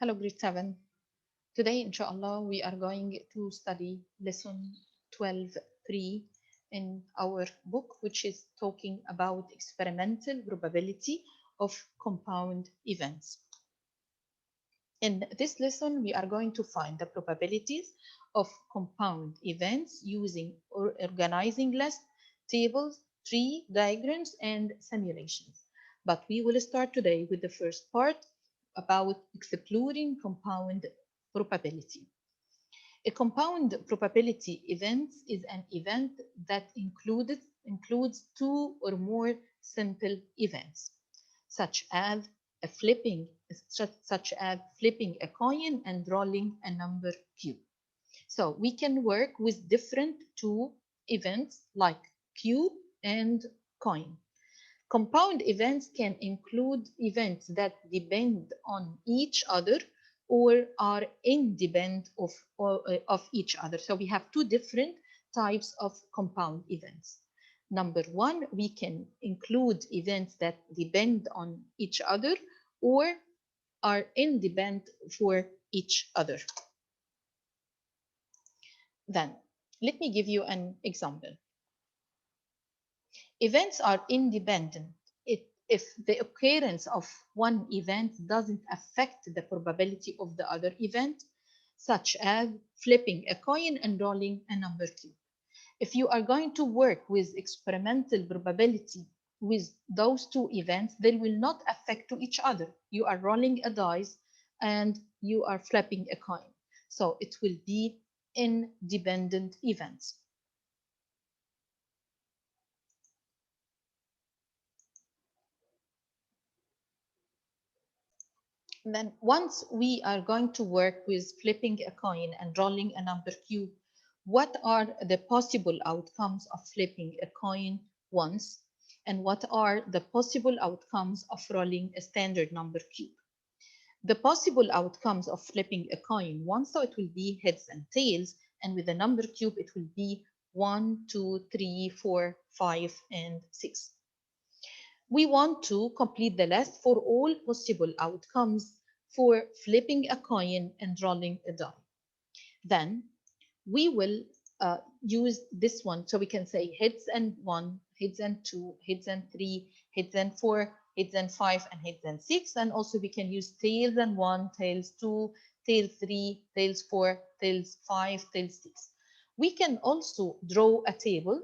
Hello, Grade 7. Today, inshallah, we are going to study lesson 12.3 in our book, which is talking about experimental probability of compound events. In this lesson, we are going to find the probabilities of compound events using organizing lists, tables, tree diagrams, and simulations. But we will start today with the first part about exploring compound probability. A compound probability event is an event that includes two or more simple events, such as flipping a coin and rolling a number cube. So we can work with different two events like cube and coin. Compound events can include events that depend on each other or are independent of each other. So we have two different types of compound events. Number one, we can include events that depend on each other or are independent for each other. Then, let me give you an example. Events are independent if the occurrence of one event doesn't affect the probability of the other event, such as flipping a coin and rolling a number cube. If you are going to work with experimental probability with those two events, they will not affect to each other. You are rolling a dice and you are flipping a coin. So it will be independent events. Then once we are going to work with flipping a coin and rolling a number cube, what are the possible outcomes of flipping a coin once? And what are the possible outcomes of rolling a standard number cube? The possible outcomes of flipping a coin once, so it will be heads and tails, and with the number cube, it will be 1, 2, 3, 4, 5, and 6. We want to complete the list for all possible outcomes for flipping a coin and rolling a die. Then we will use this one. So we can say heads and 1, heads and 2, heads and 3, heads and 4, heads and 5, and heads and 6. And also we can use tails and 1, tails 2, tails 3, tails 4, tails 5, tails 6. We can also draw a table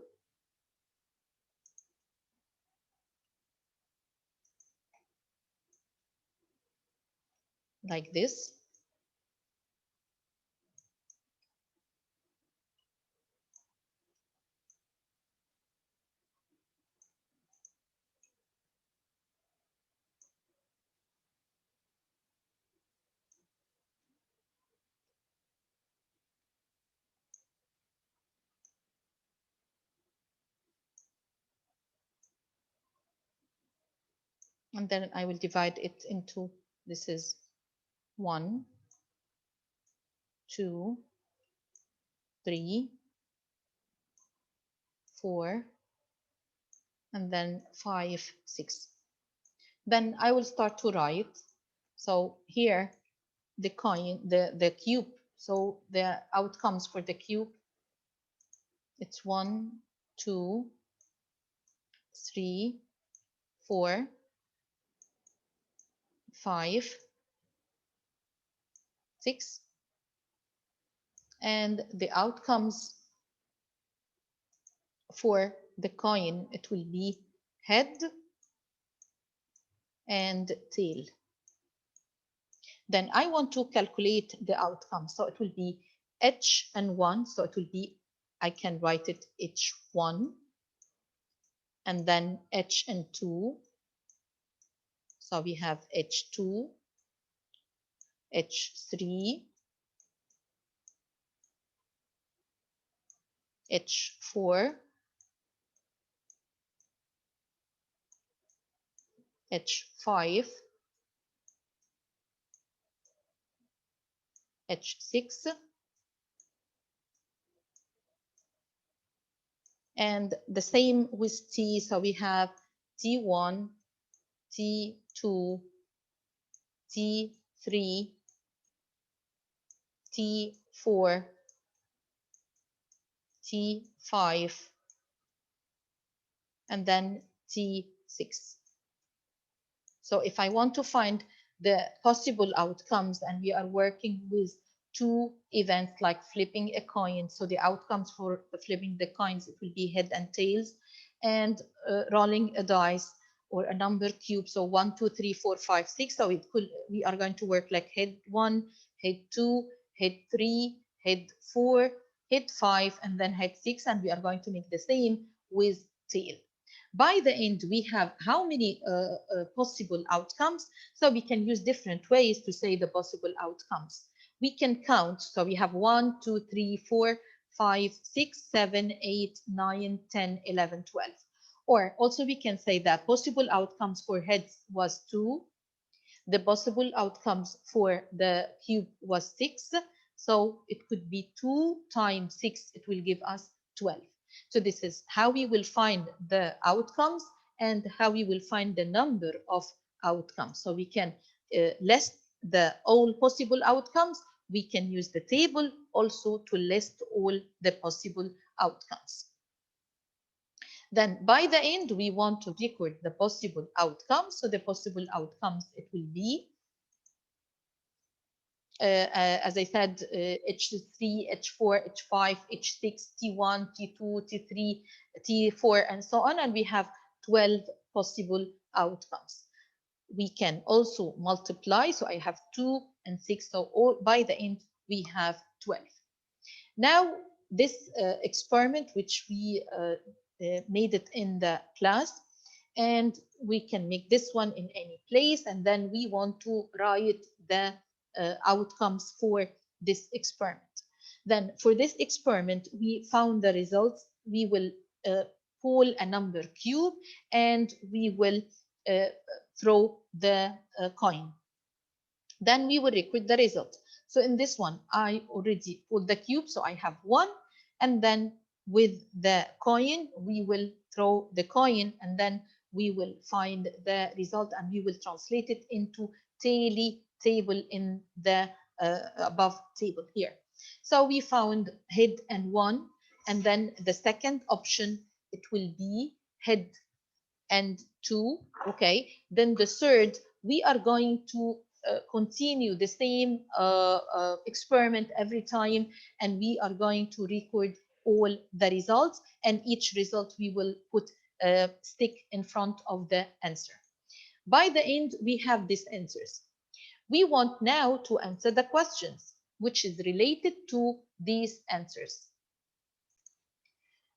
like this. And then I will divide it into, this is 1, 2, 3, 4, and then 5, 6. Then I will start to write. So here, the coin, the cube. So the outcomes for the cube, it's 1, 2, 3, 4, 5, 6. And the outcomes for the coin, it will be head and tail. Then I want to calculate the outcome. So it will be h and 1. So it will be, I can write it h1 and then h and 2. So we have h2, h3, h4, h5, h6, and the same with t. So we have t1, t2, t3, T4, T5, and then T6. So if I want to find the possible outcomes and we are working with two events like flipping a coin, so the outcomes for flipping the coins, it will be head and tails, and rolling a dice or a number cube, so 1, 2, 3, 4, 5, 6. So it could, we are going to work like head 1, head 2, head 3, head 4, head 5, and then head 6, and we are going to make the same with tail. By the end, we have how many possible outcomes? So we can use different ways to say the possible outcomes. We can count. So we have 1, 2, 3, 4, 5, 6, 7, 8, 9, 10, 11, 12. Or also we can say that possible outcomes for heads was 2. The possible outcomes for the cube was 6. So it could be 2 times 6. It will give us 12. So this is how we will find the outcomes and how we will find the number of outcomes. So we can list the all possible outcomes. We can use the table also to list all the possible outcomes. Then by the end, we want to record the possible outcomes. So the possible outcomes, it will be as I said, H3, H4, H5, H6, T1, T2, T3, T4, and so on. And we have 12 possible outcomes. We can also multiply. So I have 2 and 6. So all, by the end, we have 12. Now, this experiment, which we made it in the class, and we can make this one in any place. And then we want to write the outcomes for this experiment. Then for this experiment, we found the results. We will pull a number cube and we will throw the coin. Then we will record the result. So in this one, I already pulled the cube, so I have 1. And then with the coin, we will throw the coin, and then we will find the result, and we will translate it into table in the above table here. So we found head and 1, and then the second option, it will be head and 2. Okay, then the third, we are going to continue the same experiment every time, and we are going to record all the results, and each result we will put a stick in front of the answer. By the end, we have these answers. We want now to answer the questions which is related to these answers.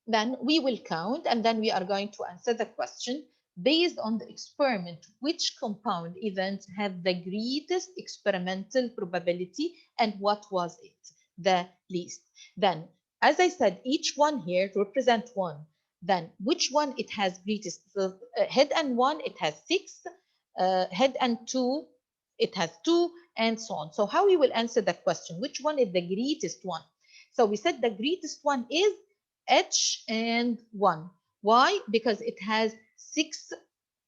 Then we will count, and then we are going to answer the question based on the experiment, which compound event had the greatest experimental probability and what was it the least. Then, as I said, each one here represents 1. Then which one it has greatest? So, head and 1, it has 6. Head and 2, it has 2, and so on. So how we will answer the question, which one is the greatest one? So we said the greatest one is H and 1. Why? Because it has 6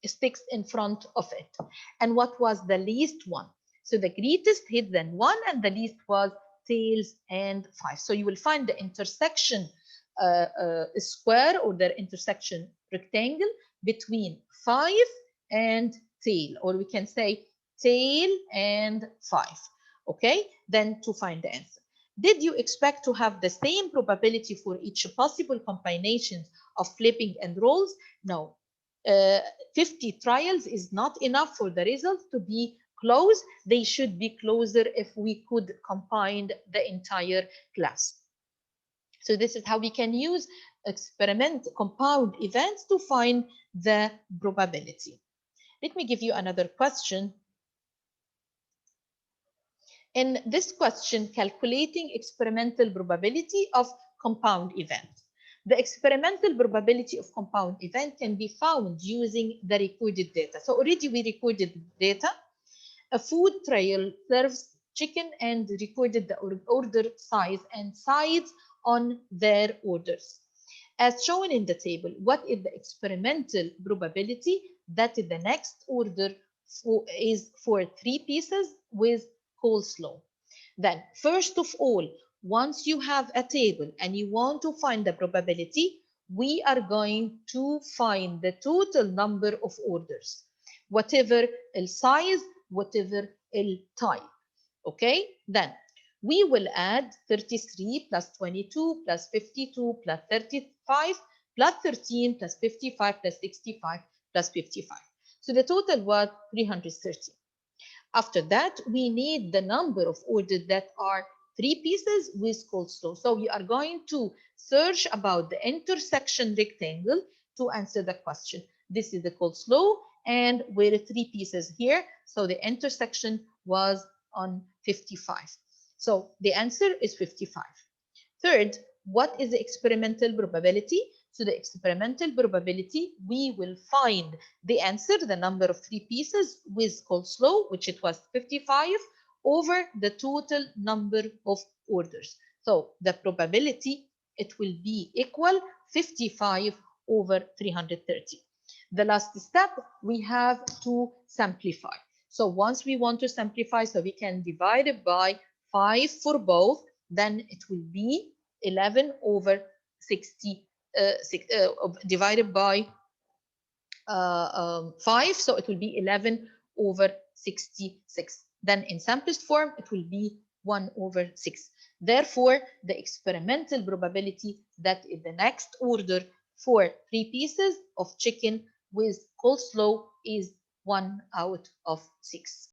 sticks in front of it. And what was the least one? So the greatest head then 1, and the least was tails and 5. So you will find the intersection square, or the intersection rectangle between 5 and tail, or we can say tail and 5. Okay, then to find the answer. Did you expect to have the same probability for each possible combinations of flipping and rolls? No. 50 trials is not enough for the results to be close. They should be closer if we could combine the entire class. So this is how we can use experiment compound events to find the probability. Let me give you another question. In this question, calculating experimental probability of compound event. The experimental probability of compound event can be found using the recorded data. So already we recorded data. A food trial serves chicken and recorded the order size and sides on their orders. As shown in the table, what is the experimental probability that the next order is for 3 pieces with coleslaw? Then, first of all, once you have a table and you want to find the probability, we are going to find the total number of orders, whatever the size, whatever the type. Okay, then we will add 33 plus 22 plus 52 plus 35 plus 13 plus 55 plus 65 plus 55. So the total was 330. After that, we need the number of orders that are 3 pieces with coleslaw. So we are going to search about the intersection rectangle to answer the question. This is the coleslaw and we're 3 pieces here. So the intersection was on 55. So the answer is 55. Third, what is the experimental probability? So the experimental probability, we will find the answer, the number of 3 pieces with coleslaw, which it was 55, over the total number of orders. So the probability, it will be equal 55 over 330. The last step, we have to simplify. So once we want to simplify, so we can divide it by 5 for both, then it will be 11 over 60 divided by 5, so it will be 11 over 66. Then in simplest form, it will be 1 over 6. Therefore, the experimental probability that is the next order for 3 pieces of chicken with coleslaw is 1 out of 6.